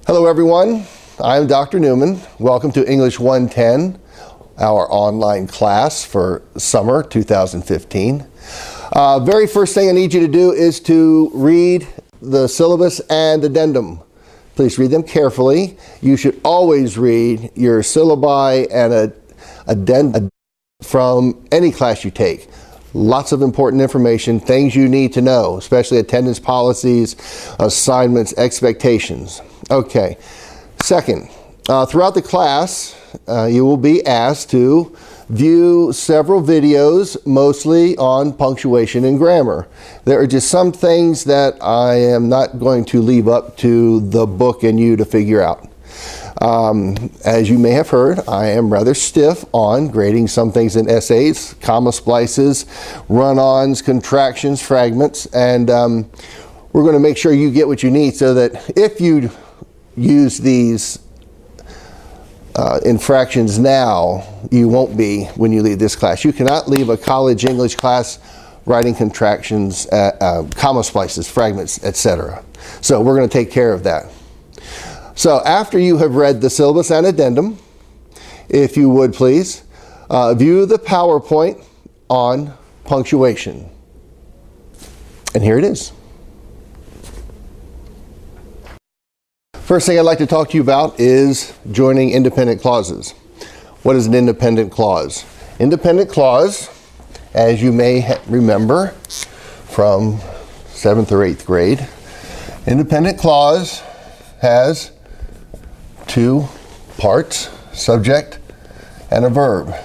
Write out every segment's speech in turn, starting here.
Hello everyone, I'm Dr. Newman. Welcome to English 110, our online class for summer 2015. Very first thing I need you to do is to read the syllabus and addendum. Please read them carefully. You should always read your syllabi and addendum from any class you take. Lots of important information, things you need to know, especially attendance policies, assignments, expectations. Okay. Second, throughout the class, you will be asked to view several videos, mostly on punctuation and grammar. There are just some things that I am not going to leave up to the book and you to figure out. As you may have heard, I am rather stiff on grading some things in essays, comma splices, run-ons, contractions, fragments, and we're going to make sure you get what you need so that if you use these infractions now, you won't be when you leave this class. You cannot leave a college English class writing contractions, comma splices, fragments, etc. So we're going to take care of that. So after you have read the syllabus and addendum, if you would please, view the PowerPoint on punctuation. And here it is. First thing I'd like to talk to you about is joining independent clauses. What is an independent clause? Independent clause, as you may remember from 7th or 8th grade, independent clause has two parts, subject and a verb.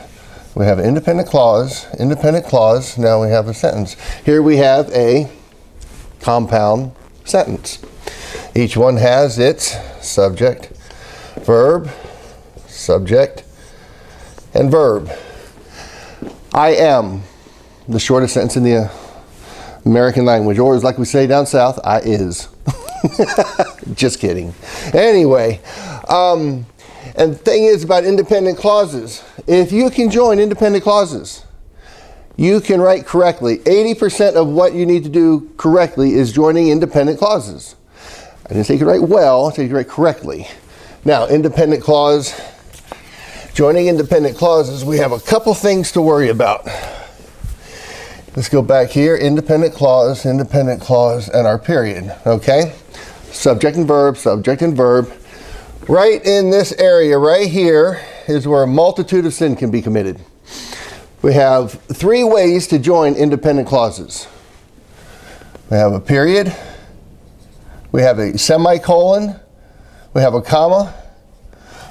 We have independent clause, now we have a sentence. Here we have a compound sentence. Each one has its subject, verb, subject, and verb. I am, the shortest sentence in the American language, or as like we say down south, I is. Just kidding. Anyway, and the thing is about independent clauses, if you can join independent clauses, you can write correctly. 80% of what you need to do correctly is joining independent clauses. I didn't say you could write well, I said you could write correctly. Now, independent clause, joining independent clauses, we have a couple things to worry about. Let's go back here, independent clause, and our period, okay? Subject and verb, subject and verb. Right in this area, right here, is where a multitude of sin can be committed. We have three ways to join independent clauses. We have a period, we have a semicolon, we have a comma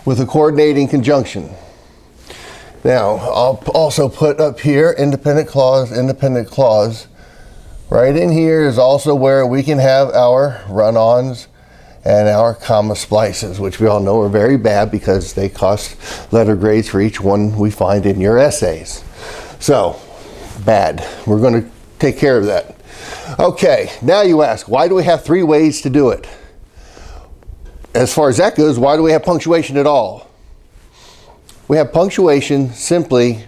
with a coordinating conjunction. Now, I'll also put up here independent clause, independent clause. Right in here is also where we can have our run-ons and our comma splices, which we all know are very bad because they cost letter grades for each one we find in your essays. So, bad. We're going to take care of that. Okay, now you ask, why do we have three ways to do it? As far as that goes, why do we have punctuation at all? We have punctuation simply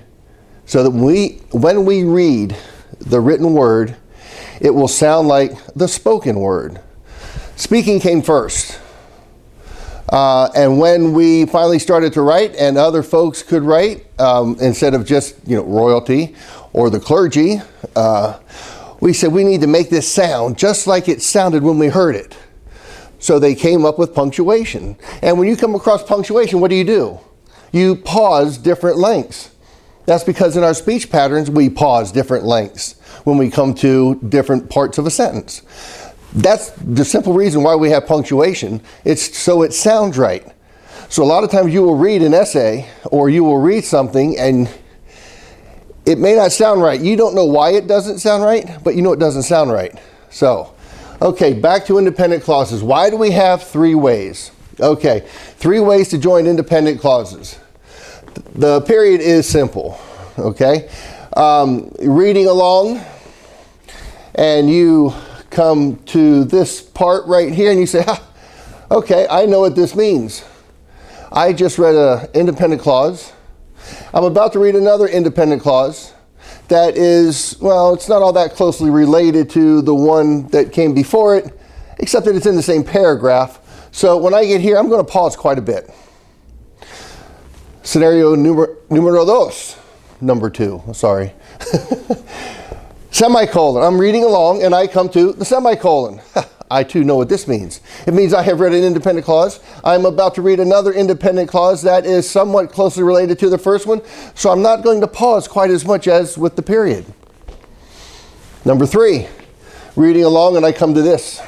so that when we read the written word, it will sound like the spoken word. Speaking came first. And when we finally started to write and other folks could write, instead of just royalty or the clergy, we said we need to make this sound just like it sounded when we heard it. So they came up with punctuation. And when you come across punctuation, what do? You pause different lengths. That's because in our speech patterns, we pause different lengths when we come to different parts of a sentence. That's the simple reason why we have punctuation. It's so it sounds right. So a lot of times you will read an essay or you will read something and it may not sound right. You don't know why it doesn't sound right, but you know it doesn't sound right. So, okay, back to independent clauses. Why do we have three ways? Okay, three ways to join independent clauses. The period is simple, okay? Reading along, and you come to this part right here, and you say, okay, I know what this means. I just read an independent clause. I'm about to read another independent clause that is, well, it's not all that closely related to the one that came before it, except that it's in the same paragraph. So when I get here, I'm going to pause quite a bit. Scenario numero dos, number 2, sorry. Semicolon. I'm reading along and I come to the semicolon. I too know what this means. It means I have read an independent clause. I'm about to read another independent clause that is somewhat closely related to the first one, so I'm not going to pause quite as much as with the period. Number 3, reading along and I come to this.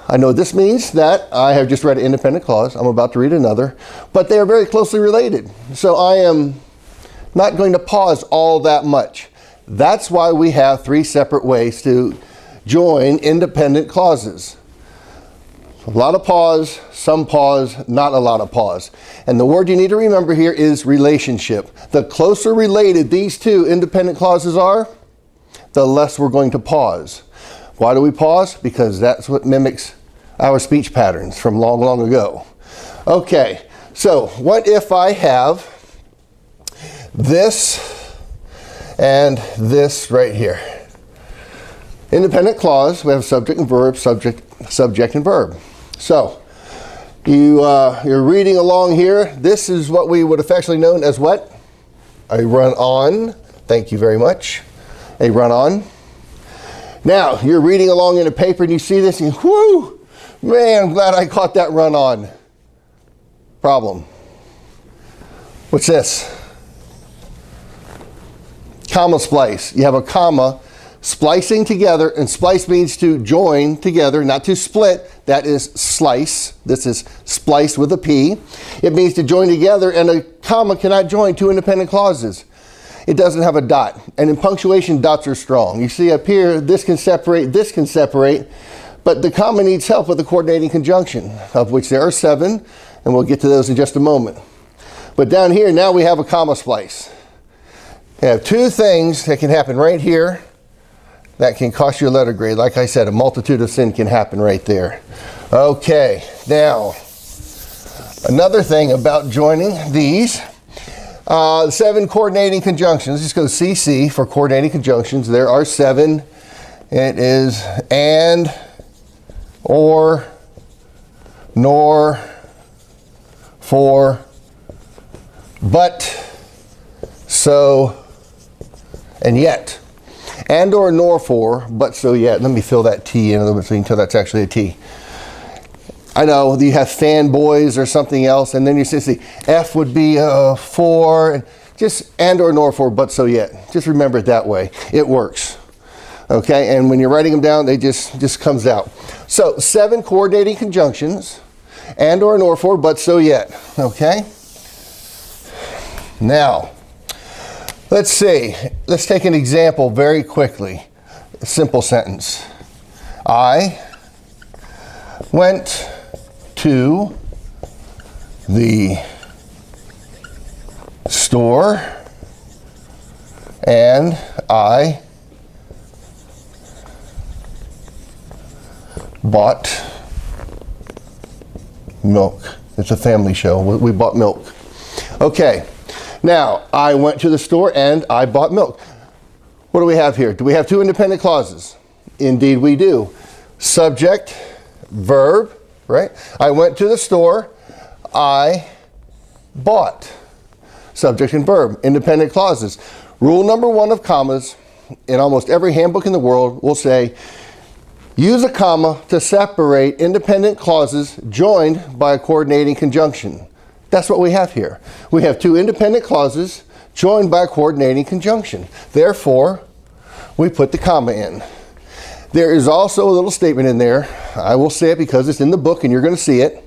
I know this means that I have just read an independent clause. I'm about to read another, but they are very closely related. So I am not going to pause all that much. That's why we have 3 separate ways to join independent clauses. A lot of pause, some pause, not a lot of pause. And the word you need to remember here is relationship. The closer related these 2 independent clauses are, the less we're going to pause. Why do we pause? Because that's what mimics our speech patterns from long, long ago. Okay, so what if I have this and this right here? Independent clause, we have subject and verb, subject and verb. So you're reading along here. This is what we would affectionately known as what? A run-on. Thank you very much. A run-on. Now, you're reading along in a paper and you see this and whoo, man, I'm glad I caught that run-on. Problem. What's this? Comma splice. You have a comma splicing together, and splice means to join together, not to split. That is slice. This is splice with a P. It means to join together, and a comma cannot join 2 independent clauses. It doesn't have a dot. And in punctuation, dots are strong. You see up here, this can separate, but the comma needs help with the coordinating conjunction, of which there are 7, and we'll get to those in just a moment. But down here, now we have a comma splice. You have 2 things that can happen right here that can cost you a letter grade. Like I said, a multitude of sin can happen right there. Okay, now, another thing about joining these, 7 coordinating conjunctions. Let's just go CC for coordinating conjunctions. There are 7. It is and, or, nor, for, but, so, and yet. And, or, nor, for, but, so, yet. Let me fill that T in a little bit so you can tell that's actually a T. I know you have fanboys or something else, and then you see F would be for, and just and, or, nor, for, but, so, yet. Just remember it that way. It works. Okay, and when you're writing them down, they just comes out. So 7 coordinating conjunctions, and, or, nor, for, but, so, yet. Okay. Now, let's see. Let's take an example very quickly. A simple sentence. I went to the store and I bought milk. It's a family show. We bought milk. Okay. Now, I went to the store and I bought milk. What do we have here? Do we have 2 independent clauses? Indeed we do. Subject, verb, right? I went to the store, I bought. Subject and verb, independent clauses. Rule number 1 of commas in almost every handbook in the world will say, use a comma to separate independent clauses joined by a coordinating conjunction. That's what we have here. We have 2 independent clauses joined by a coordinating conjunction. Therefore, we put the comma in. There is also a little statement in there, I will say it because it's in the book and you're going to see it,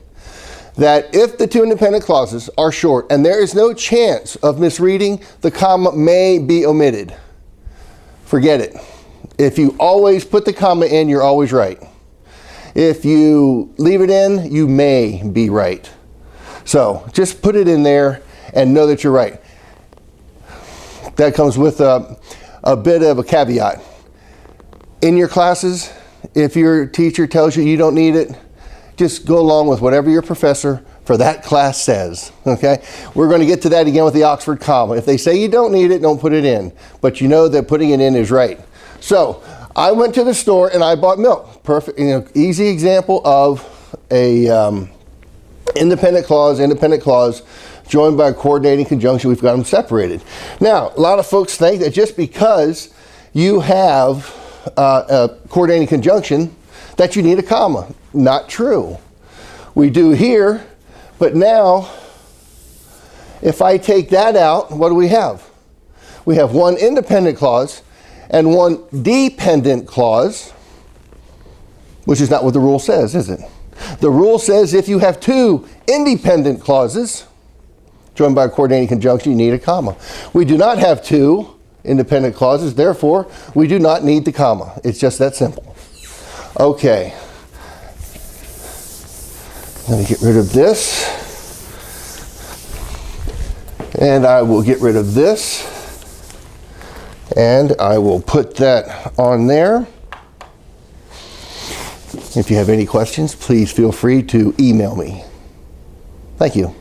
that if the 2 independent clauses are short and there is no chance of misreading, the comma may be omitted. Forget it. If you always put the comma in, you're always right. If you leave it in, you may be right. So just put it in there and know that you're right. That comes with a bit of a caveat. In your classes, if your teacher tells you you don't need it, just go along with whatever your professor for that class says, okay? We're going to get to that again with the Oxford comma. If they say you don't need it, don't put it in. But you know that putting it in is right. So, I went to the store and I bought milk. perfect, easy example of a independent clause joined by a coordinating conjunction. We've got them separated. Now, a lot of folks think that just because you have a coordinating conjunction that you need a comma. Not true. We do here, but now if I take that out, what do we have? We have one independent clause and one dependent clause, which is not what the rule says, is it? The rule says if you have two independent clauses joined by a coordinating conjunction, you need a comma. We do not have two independent clauses, therefore we do not need the comma. It's just that simple. Okay. Let me get rid of this. And I will get rid of this. And I will put that on there. If you have any questions, please feel free to email me. Thank you.